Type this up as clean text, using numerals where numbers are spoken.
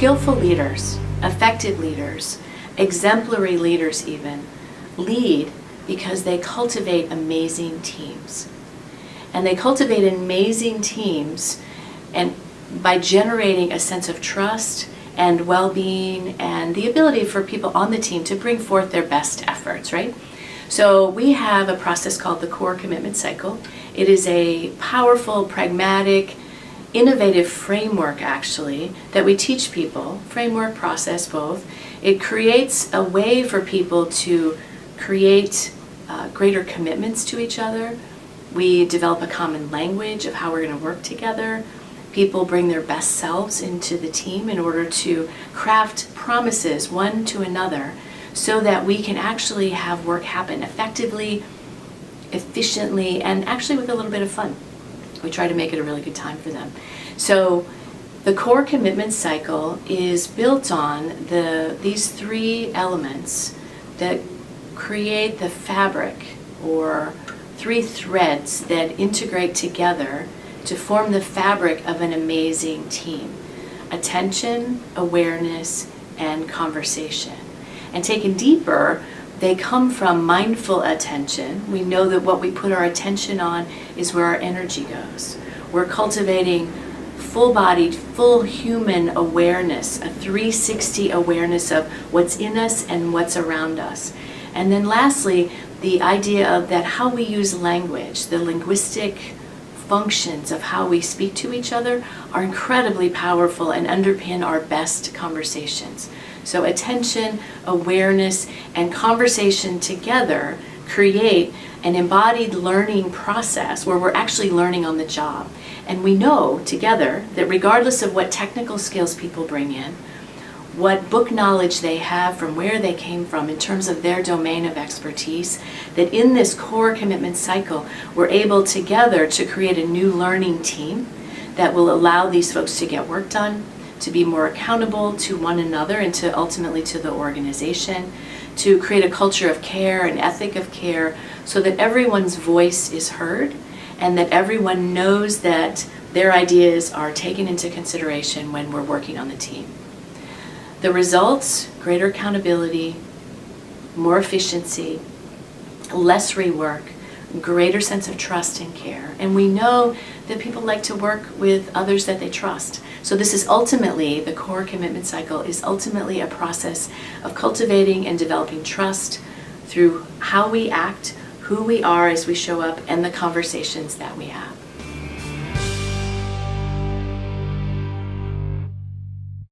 skillful leaders, effective leaders, exemplary leaders even, lead because they cultivate amazing teams. And they cultivate amazing teams and by generating a sense of trust and well-being and the ability for people on the team to bring forth their best efforts, right? So we have a process called the CoreCommitmentCycle. It is a powerful, pragmatic, innovative framework actually that we teach people, framework, process, both. It creates a way for people to create greater commitments to each other. We develop a common language of how we're going to work together. People bring their best selves into the team in order to craft promises one to another so that we can actually have work happen effectively, efficiently, and actually with a little bit of fun. We try to make it a really good time for them. So the core commitment cycle is built on these three elements that create the fabric, or three threads that integrate together to form the fabric of an amazing team: attention, awareness, and conversation. And taken deeper, they come from mindful attention. We know that what we put our attention on is where our energy goes. We're cultivating full-bodied, full human awareness, a 360 awareness of what's in us and what's around us. And then lastly, the idea of that how we use language, the linguistic functions of how we speak to each other are incredibly powerful and underpin our best conversations. So attention, awareness, and conversation together create an embodied learning process where we're actually learning on the job. And we know together that regardless of what technical skills people bring in, what book knowledge they have from where they came from in terms of their domain of expertise, that in this core commitment cycle, we're able together to create a new learning team that will allow these folks to get work done, to be more accountable to one another and to ultimately to the organization, to create a culture of care, an ethic of care, so that everyone's voice is heard and that everyone knows that their ideas are taken into consideration when we're working on the team. The results: greater accountability, more efficiency, less rework, greater sense of trust and care. And we know that people like to work with others that they trust. So this is ultimately, the core commitment cycle is ultimately a process of cultivating and developing trust through how we act, who we are as we show up, and the conversations that we have.